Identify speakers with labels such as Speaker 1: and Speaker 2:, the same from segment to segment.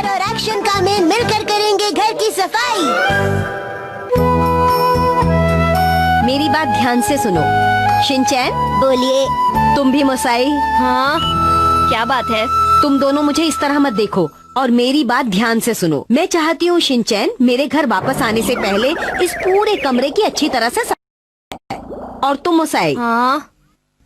Speaker 1: मुसाइंडर और एक्शन का मैन मिलकर करेंगे घर की सफाई।
Speaker 2: मेरी बात ध्यान से सुनो। शिनचैन,
Speaker 1: बोलिए।
Speaker 2: तुम भी मोसाई।
Speaker 3: हाँ, क्या बात है?
Speaker 2: तुम दोनों मुझे इस तरह मत देखो और मेरी बात ध्यान से सुनो। मैं चाहती हूँ शिनचैन मेरे घर वापस आने से पहले इस पूरे कमरे की अच्छी तरह से और तुम मोसाई,
Speaker 3: हाँ,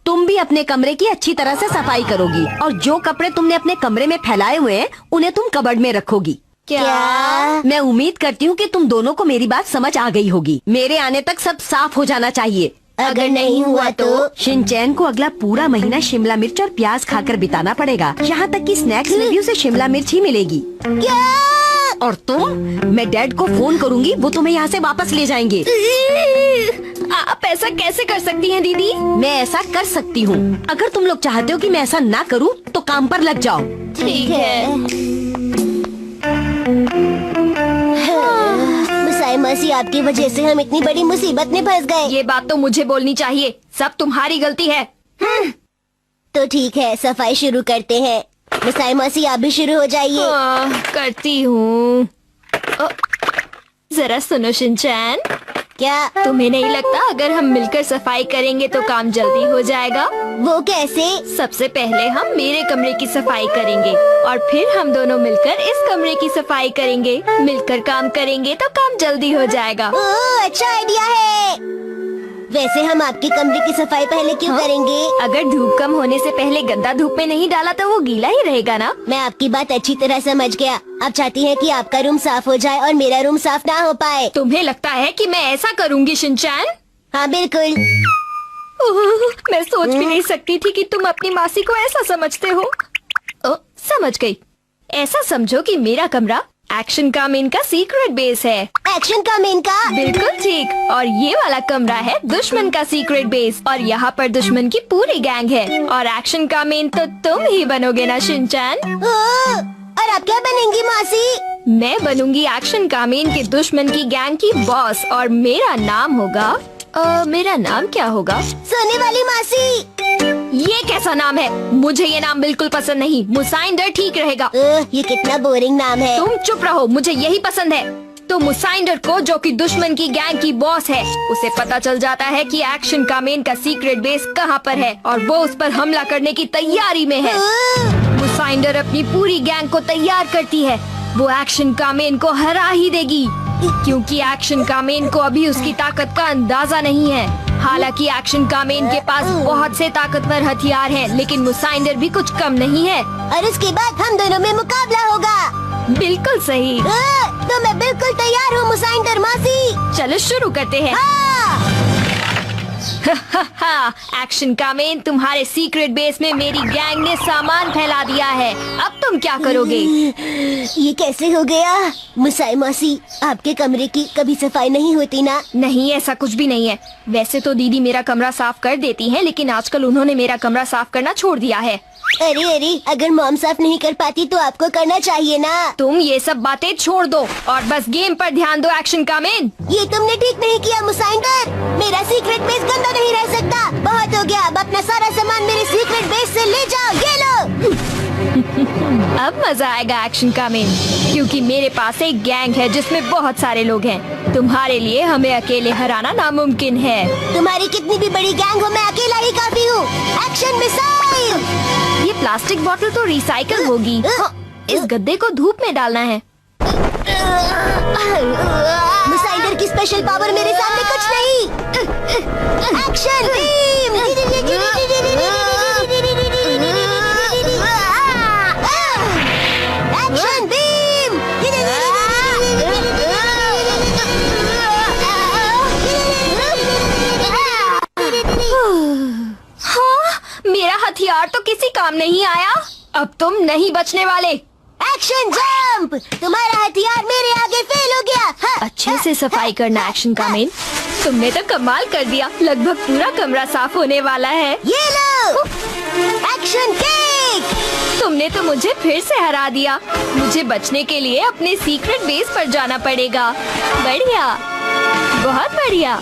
Speaker 2: तुम भी अपने कमरे की अच्छी तरह से सफाई करोगी और जो कपड़े तुमने अपने कमरे में फैलाए हुए हैं उन्हें तुम कबर्ड में रखोगी।
Speaker 3: क्या?
Speaker 2: मैं उम्मीद करती हूँ कि तुम दोनों को मेरी बात समझ आ गई होगी। मेरे आने तक सब साफ हो जाना चाहिए।
Speaker 1: अगर नहीं हुआ तो?
Speaker 2: शिनचैन को अगला पूरा महीना शिमला मिर्च और प्याज खाकर बिताना पड़ेगा। यहाँ तक कि स्नैक्स में भी उसे शिमला मिर्च ही मिलेगी।
Speaker 1: क्या?
Speaker 2: और तुम, मैं डैड को फोन करूँगी, वो तुम्हें यहाँ से वापस ले जाएंगे।
Speaker 3: आप ऐसा कैसे कर सकती हैं दीदी?
Speaker 2: मैं ऐसा कर सकती हूँ। अगर तुम लोग चाहते हो कि मैं ऐसा ना करूँ तो काम पर लग जाओ।
Speaker 3: ठीक है।
Speaker 1: मुसाई मौसी, आपकी वजह से हम इतनी बड़ी मुसीबत में फंस गए।
Speaker 3: ये बात तो मुझे बोलनी चाहिए। सब तुम्हारी गलती है।
Speaker 1: तो ठीक है, सफाई शुरू करते हैं। मुसाई मौसी, आप भी शुरू हो जाइए।
Speaker 3: करती हूँ। जरा सुनो शिनचैन,
Speaker 1: क्या?
Speaker 3: तुम्हें नहीं लगता अगर हम मिलकर सफाई करेंगे तो काम जल्दी हो जाएगा?
Speaker 1: वो कैसे?
Speaker 3: सबसे पहले हम मेरे कमरे की सफाई करेंगे और फिर हम दोनों मिलकर इस कमरे की सफाई करेंगे। मिलकर काम करेंगे तो काम जल्दी हो जाएगा।
Speaker 1: ओह, अच्छा आइडिया है। वैसे हम आपके कमरे की सफाई पहले क्यों करेंगे?
Speaker 3: अगर धूप कम होने से पहले गंदा धूप में नहीं डाला तो वो गीला ही रहेगा ना।
Speaker 1: मैं आपकी बात अच्छी तरह समझ गया। आप चाहती हैं कि आपका रूम साफ हो जाए और मेरा रूम साफ ना हो पाए।
Speaker 3: तुम्हें लगता है कि मैं ऐसा करूँगी शिनचैन?
Speaker 1: हाँ बिल्कुल।
Speaker 3: मैं सोच भी नहीं सकती थी कि तुम अपनी मासी को ऐसा समझते हो। समझ गई। ऐसा समझो कि मेरा कमरा एक्शन का मैन का सीक्रेट बेस है।
Speaker 1: एक्शन का मैन का?
Speaker 3: बिल्कुल ठीक। और ये वाला कमरा है दुश्मन का सीक्रेट बेस और यहाँ पर दुश्मन की पूरी गैंग है और एक्शन का मैन तो तुम ही बनोगे ना शिनचैन।
Speaker 1: और आप क्या बनेंगी मौसी?
Speaker 3: मैं बनूंगी एक्शन का मैन के दुश्मन की गैंग की बॉस और मेरा नाम होगा मेरा नाम क्या होगा?
Speaker 1: सोने वाली मासी।
Speaker 3: ये कैसा नाम है? मुझे ये नाम बिल्कुल पसंद नहीं। मुसाइंडर ठीक रहेगा।
Speaker 1: ये कितना बोरिंग नाम है।
Speaker 3: तुम चुप रहो, मुझे यही पसंद है। तो मुसाइंडर को, जो कि दुश्मन की गैंग की बॉस है, उसे पता चल जाता है कि एक्शन का मैन का सीक्रेट बेस कहाँ पर है और वो उस पर हमला करने की तैयारी में है। मुसाइंडर अपनी पूरी गैंग को तैयार करती है। वो एक्शन का मैन को हरा ही देगी क्योंकि एक्शन का मैन को अभी उसकी ताकत का अंदाजा नहीं है। हालांकि एक्शन का मैन के पास बहुत से ताकतवर हथियार हैं, लेकिन मुसाइंडर भी कुछ कम नहीं है।
Speaker 1: और उसके बाद हम दोनों में मुकाबला होगा।
Speaker 3: बिल्कुल सही।
Speaker 1: तो मैं बिल्कुल तैयार हूँ मुसाइंडर मासी।
Speaker 3: चलो शुरू करते हैं। एक्शन का मैन, तुम्हारे सीक्रेट बेस में मेरी गैंग ने सामान फैला दिया है। अब तुम क्या करोगे?
Speaker 1: ये कैसे हो गया? मुसाई मौसी, आपके कमरे की कभी सफाई नहीं होती ना?
Speaker 3: नहीं, ऐसा कुछ भी नहीं है। वैसे तो दीदी मेरा कमरा साफ कर देती हैं, लेकिन आजकल उन्होंने मेरा कमरा साफ करना छोड़ दिया है।
Speaker 1: अरे, अगर मॉम साफ नहीं कर पाती तो आपको करना चाहिए ना।
Speaker 3: तुम ये सब बातें छोड़ दो और बस गेम पर ध्यान दो एक्शन का मैन।
Speaker 1: ये तुमने ठीक नहीं किया मुसाइंडर। मेरा सीक्रेट बेस गंदा नहीं रह सकता। बहुत हो गया, अब अपना सारा सामान मेरे सीक्रेट बेस से ले जाओ। ये लो।
Speaker 3: अब मजा आएगा एक्शन का मैन, क्योंकि मेरे पास एक गैंग है जिसमें बहुत सारे लोग हैं। तुम्हारे लिए हमें अकेले हराना नामुमकिन है।
Speaker 1: तुम्हारी कितनी भी बड़ी गैंग हो, मैं अकेला ही काफी हूँ। Action missile.
Speaker 3: ये प्लास्टिक बोतल तो रिसाइकल होगी। इस गद्दे को धूप में डालना है।
Speaker 1: मुसाइंडर की स्पेशल पावर मेरे सामने कुछ नहीं। Action beam. Action beam.
Speaker 3: हाँ, मेरा हथियार तो किसी काम नहीं आया। अब तुम नहीं बचने वाले।
Speaker 1: Action jump. तुम्हारा हथियार मेरे आगे फेल हो गया।
Speaker 3: अच्छे से सफाई करना एक्शन का मैन। तुमने तो कमाल कर दिया। लगभग पूरा कमरा साफ होने वाला है।
Speaker 1: ये लो। Action kick.
Speaker 3: तुमने तो मुझे फिर से हरा दिया। मुझे बचने के लिए अपने सीक्रेट बेस पर जाना पड़ेगा। बढ़िया, बहुत बढ़िया।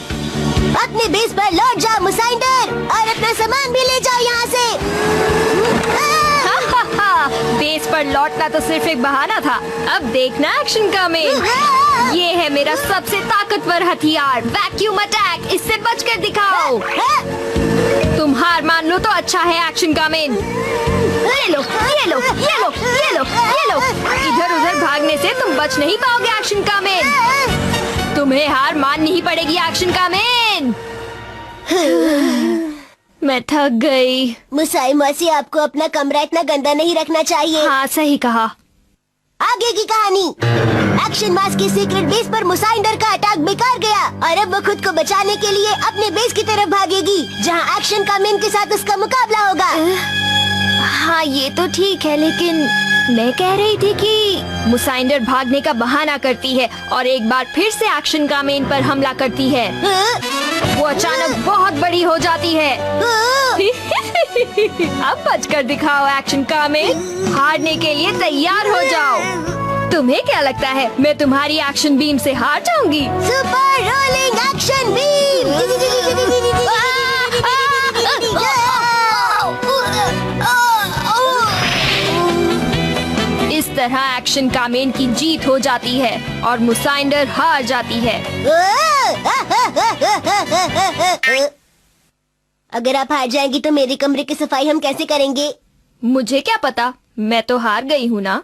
Speaker 1: अपने बेस पर लौट जाओ मुसाइंडर और अपना सामान भी ले जाओ यहाँ से।
Speaker 3: बेस पर लौटना तो सिर्फ एक बहाना था। अब देखना एक्शन का मेन। ये है मेरा सबसे ताकतवर हथियार, वैक्यूम अटैक। इससे बचकर दिखाओ। तुम हार मान लो तो अच्छा है एक्शन का मेन। ये लो, ये लो, ये लो, ये लो, ये लो। इधर उधर भागने से तुम बच नहीं पाओगे एक्शन का मेन। तुम्हें हार माननी ही पड़ेगी एक्शन का मेन। मैं थक गई।
Speaker 1: मुसाई मौसी, आपको अपना कमरा इतना गंदा नहीं रखना चाहिए।
Speaker 3: हाँ सही कहा।
Speaker 1: आगे की कहानी। एक्शन मास के सीक्रेट बेस पर मुसाइंडर का अटैक बेकार गया और अब वो खुद को बचाने के लिए अपने बेस की तरफ भागेगी, जहां एक्शन का मेन के साथ उसका मुकाबला होगा।
Speaker 3: हाँ ये तो ठीक है, लेकिन मैं कह रही थी कि मुसाइंडर भागने का बहाना करती है और एक बार फिर से एक्शन का मेन पर हमला करती है। वो अचानक बहुत बड़ी हो जाती है। अब बचकर दिखाओ एक्शन का मेन। हारने के लिए तैयार हो जाओ। तुम्हें क्या लगता है मैं तुम्हारी एक्शन बीम से हार जाऊंगी?
Speaker 1: Super rolling action beam.
Speaker 3: इस तरह एक्शन का मेन की जीत हो जाती है और मुसाइंडर हार जाती है।
Speaker 1: अगर आप हार जाएंगी तो मेरे कमरे की सफाई हम कैसे करेंगे?
Speaker 3: मुझे क्या पता, मैं तो हार गई हूँ ना।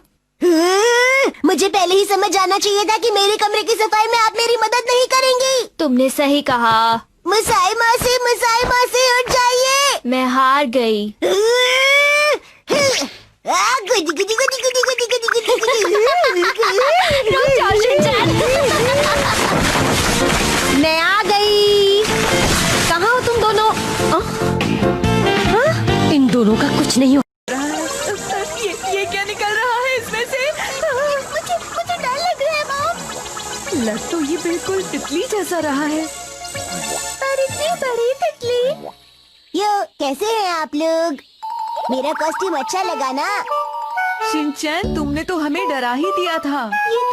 Speaker 1: मुझे पहले ही समझ जाना चाहिए था कि मेरे कमरे की सफाई में आप मेरी मदद नहीं करेंगी।
Speaker 3: तुमने सही कहा।
Speaker 1: मुसाई मौसी, उठ जाइए।
Speaker 3: मैं हार गई। रुक जाओ शिनचैन।
Speaker 2: मैं आ गई। कहाँ हो तुम दोनों? इन दोनों का कुछ नहीं हो।
Speaker 4: ये क्या निकल रहा है इसमें से?
Speaker 1: मुझे डर लग रहा है मॉम।
Speaker 4: लग तो ये बिल्कुल तितली जैसा रहा है।
Speaker 1: पर इतनी बड़ी तितली। यो, कैसे हैं आप लोग? मेरा कॉस्ट्यूम अच्छा लगा ना?
Speaker 4: शिनचैन, तुमने तो हमें डरा ही दिया था।
Speaker 1: ये तो